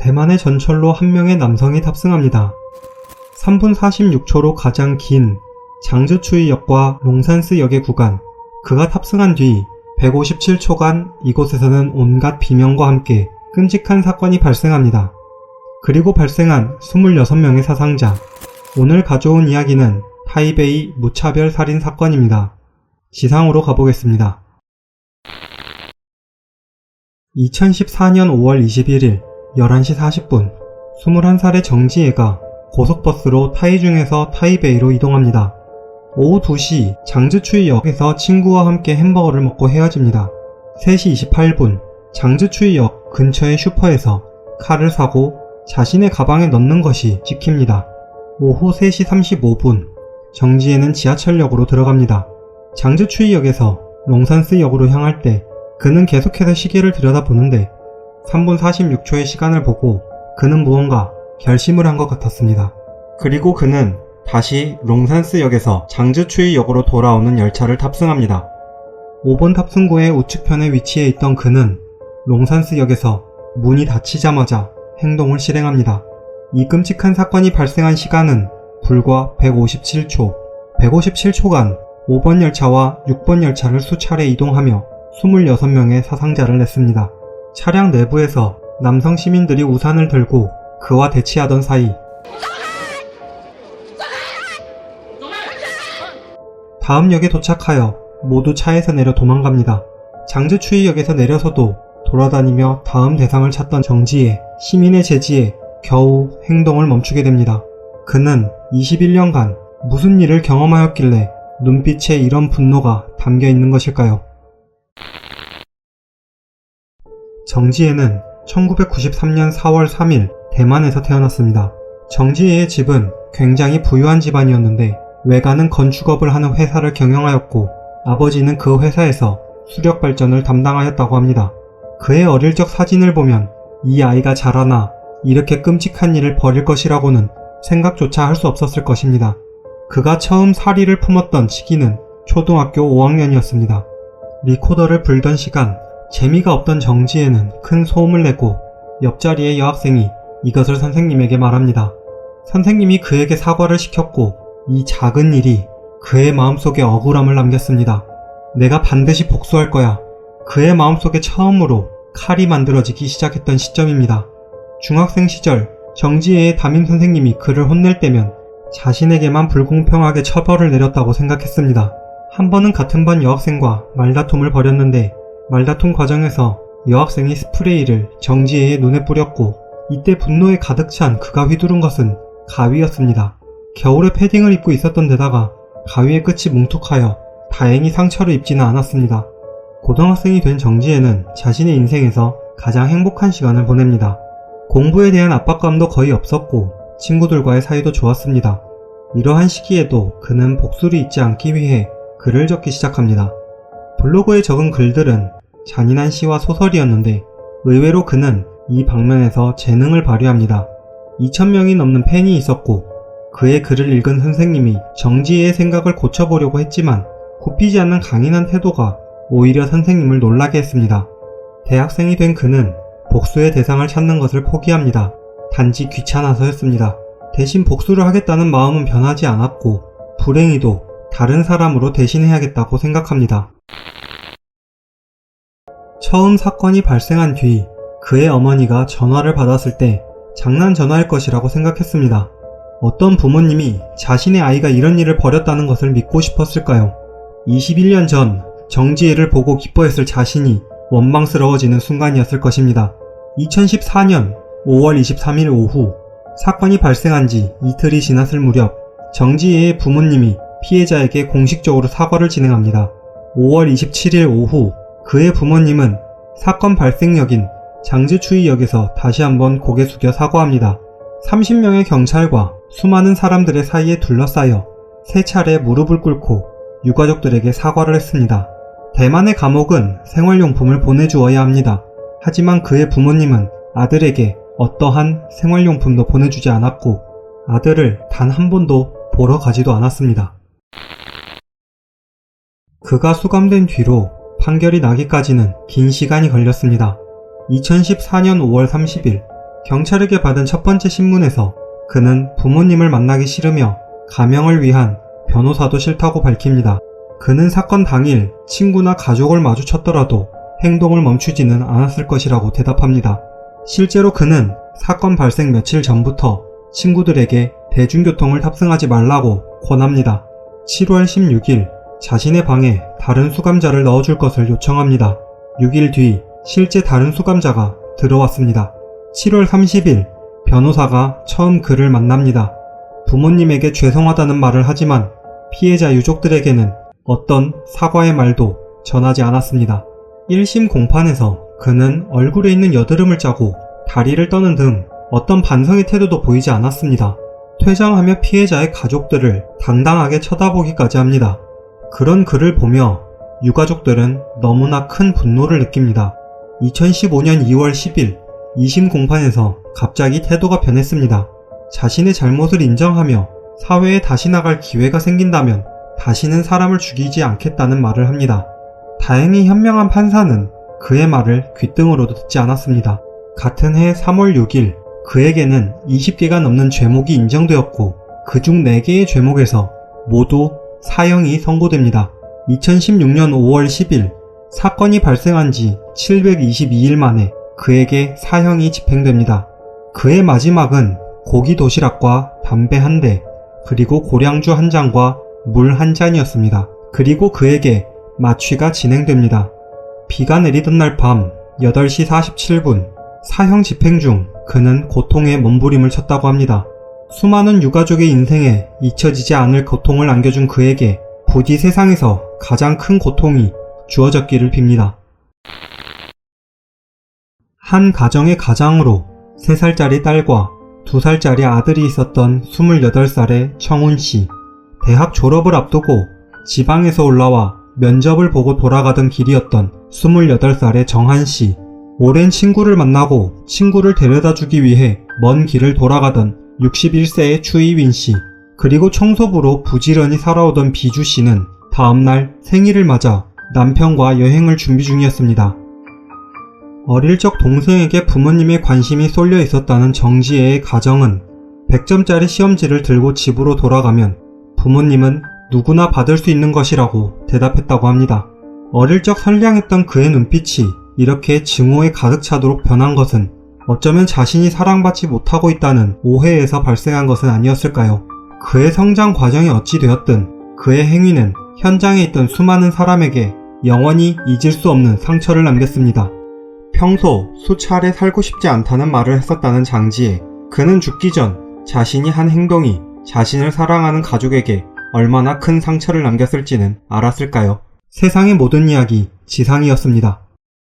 대만의 전철로 한 명의 남성이 탑승합니다. 3분 46초로 가장 긴 장즈추이역과 롱산스역의 구간, 그가 탑승한 뒤 157초간 이곳에서는 온갖 비명과 함께 끔찍한 사건이 발생합니다. 그리고 발생한 26명의 사상자. 오늘 가져온 이야기는 타이베이 무차별 살인 사건입니다. 지상으로 가보겠습니다. 2014년 5월 21일 11시 40분 21살의 정지혜가 고속버스로 타이중에서 타이베이로 이동합니다. 오후 2시 장즈추이역에서 친구와 함께 햄버거를 먹고 헤어집니다. 3시 28분 장즈추이역 근처의 슈퍼에서 칼을 사고 자신의 가방에 넣는 것이 찍힙니다. 오후 3시 35분 정지혜는 지하철역으로 들어갑니다. 장즈추이역에서 롱산스역으로 향할 때 그는 계속해서 시계를 들여다보는데 3분 46초의 시간을 보고 그는 무언가 결심을 한 것 같았습니다. 그리고 그는 다시 롱산스역에서 장즈추이역으로 돌아오는 열차를 탑승합니다. 5번 탑승구의 우측편에 위치해 있던 그는 롱산스역에서 문이 닫히자마자 행동을 실행합니다. 이 끔찍한 사건이 발생한 시간은 불과 157초. 157초간 5번 열차와 6번 열차를 수차례 이동하며 26명의 사상자를 냈습니다. 차량 내부에서 남성 시민들이 우산을 들고 그와 대치하던 사이 다음 역에 도착하여 모두 차에서 내려 도망갑니다. 장즈추이역에서 내려서도 돌아다니며 다음 대상을 찾던 정지혜, 시민의 제지에 겨우 행동을 멈추게 됩니다. 그는 21년간 무슨 일을 경험하였길래 눈빛에 이런 분노가 담겨 있는 것일까요? 정지혜는 1993년 4월 3일 대만에서 태어났습니다. 정지혜의 집은 굉장히 부유한 집안이었는데 외가는 건축업을 하는 회사를 경영하였고 아버지는 그 회사에서 수력 발전을 담당하였다고 합니다. 그의 어릴 적 사진을 보면 이 아이가 자라나 이렇게 끔찍한 일을 벌일 것이라고는 생각조차 할 수 없었을 것입니다. 그가 처음 사리를 품었던 시기는 초등학교 5학년이었습니다. 리코더를 불던 시간, 재미가 없던 정지혜는 큰 소음을 내고 옆자리의 여학생이 이것을 선생님에게 말합니다. 선생님이 그에게 사과를 시켰고 이 작은 일이 그의 마음속에 억울함을 남겼습니다. 내가 반드시 복수할 거야. 그의 마음속에 처음으로 칼이 만들어지기 시작했던 시점입니다. 중학생 시절 정지혜의 담임 선생님이 그를 혼낼 때면 자신에게만 불공평하게 처벌을 내렸다고 생각했습니다. 한 번은 같은 반 여학생과 말다툼을 벌였는데 말다툼 과정에서 여학생이 스프레이를 정지혜의 눈에 뿌렸고 이때 분노에 가득 찬 그가 휘두른 것은 가위였습니다. 겨울에 패딩을 입고 있었던 데다가 가위의 끝이 뭉툭하여 다행히 상처를 입지는 않았습니다. 고등학생이 된 정지혜는 자신의 인생에서 가장 행복한 시간을 보냅니다. 공부에 대한 압박감도 거의 없었고 친구들과의 사이도 좋았습니다. 이러한 시기에도 그는 복수를 잊지 않기 위해 글을 적기 시작합니다. 블로그에 적은 글들은 잔인한 시와 소설이었는데 의외로 그는 이 방면에서 재능을 발휘합니다. 2000명이 넘는 팬이 있었고 그의 글을 읽은 선생님이 정지혜의 생각을 고쳐보려고 했지만 굽히지 않는 강인한 태도가 오히려 선생님을 놀라게 했습니다. 대학생이 된 그는 복수의 대상을 찾는 것을 포기합니다. 단지 귀찮아서였습니다. 대신 복수를 하겠다는 마음은 변하지 않았고 불행히도 다른 사람으로 대신해야겠다고 생각합니다. 처음 사건이 발생한 뒤 그의 어머니가 전화를 받았을 때 장난 전화일 것이라고 생각했습니다. 어떤 부모님이 자신의 아이가 이런 일을 벌였다는 것을 믿고 싶었을까요? 21년 전 정지혜를 보고 기뻐했을 자신이 원망스러워지는 순간이었을 것입니다. 2014년 5월 23일 오후 사건이 발생한 지 이틀이 지났을 무렵 정지혜의 부모님이 피해자에게 공식적으로 사과를 진행합니다. 5월 27일 오후 그의 부모님은 사건 발생역인 장즈추이역에서 다시 한번 고개 숙여 사과합니다. 30명의 경찰과 수많은 사람들의 사이에 둘러싸여 3차례 무릎을 꿇고 유가족들에게 사과를 했습니다. 대만의 감옥은 생활용품을 보내주어야 합니다. 하지만 그의 부모님은 아들에게 어떠한 생활용품도 보내주지 않았고 아들을 단 한 번도 보러 가지도 않았습니다. 그가 수감된 뒤로 판결이 나기까지는 긴 시간이 걸렸습니다. 2014년 5월 30일 경찰에게 받은 첫 번째 신문에서 그는 부모님을 만나기 싫으며 가명을 위한 변호사도 싫다고 밝힙니다. 그는 사건 당일 친구나 가족을 마주쳤더라도 행동을 멈추지는 않았을 것이라고 대답합니다. 실제로 그는 사건 발생 며칠 전부터 친구들에게 대중교통을 탑승하지 말라고 권합니다. 7월 16일 자신의 방에 다른 수감자를 넣어줄 것을 요청합니다. 6일 뒤 실제 다른 수감자가 들어왔습니다. 7월 30일 변호사가 처음 그를 만납니다. 부모님에게 죄송하다는 말을 하지만 피해자 유족들에게는 어떤 사과의 말도 전하지 않았습니다. 1심 공판에서 그는 얼굴에 있는 여드름을 짜고 다리를 떠는 등 어떤 반성의 태도도 보이지 않았습니다. 퇴장하며 피해자의 가족들을 당당하게 쳐다보기까지 합니다. 그런 그를 보며 유가족들은 너무나 큰 분노를 느낍니다. 2015년 2월 10일 2심 공판에서 갑자기 태도가 변했습니다. 자신의 잘못을 인정하며 사회에 다시 나갈 기회가 생긴다면 다시는 사람을 죽이지 않겠다는 말을 합니다. 다행히 현명한 판사는 그의 말을 귓등으로도 듣지 않았습니다. 같은 해 3월 6일 그에게는 20개가 넘는 죄목이 인정되었고 그중 4개의 죄목에서 모두 사형이 선고됩니다. 2016년 5월 10일 사건이 발생한 지 722일 만에 그에게 사형이 집행됩니다. 그의 마지막은 고기 도시락과 담배 1대, 그리고 고량주 1잔과 물 1잔이었습니다. 그리고 그에게 마취가 진행됩니다. 비가 내리던 날 밤 8시 47분 사형 집행 중 그는 고통에 몸부림을 쳤다고 합니다. 수많은 유가족의 인생에 잊혀지지 않을 고통을 안겨준 그에게 부디 세상에서 가장 큰 고통이 주어졌기를 빕니다. 한 가정의 가장으로 3살짜리 딸과 2살짜리 아들이 있었던 28살의 청운씨. 대학 졸업을 앞두고 지방에서 올라와 면접을 보고 돌아가던 길이었던 28살의 정한씨. 오랜 친구를 만나고 친구를 데려다주기 위해 먼 길을 돌아가던 61세의 추이윈씨. 그리고 청소부로 부지런히 살아오던 비주씨는 다음날 생일을 맞아 남편과 여행을 준비 중이었습니다. 어릴 적 동생에게 부모님의 관심이 쏠려 있었다는 정지혜의 가정은 100점짜리 시험지를 들고 집으로 돌아가면 부모님은 누구나 받을 수 있는 것이라고 대답했다고 합니다. 어릴 적 선량했던 그의 눈빛이 이렇게 증오에 가득 차도록 변한 것은 어쩌면 자신이 사랑받지 못하고 있다는 오해에서 발생한 것은 아니었을까요? 그의 성장 과정이 어찌 되었든 그의 행위는 현장에 있던 수많은 사람에게 영원히 잊을 수 없는 상처를 남겼습니다. 평소 수차례 살고 싶지 않다는 말을 했었다는 장지혜. 그는 죽기 전 자신이 한 행동이 자신을 사랑하는 가족에게 얼마나 큰 상처를 남겼을지는 알았을까요? 세상의 모든 이야기 지상이었습니다.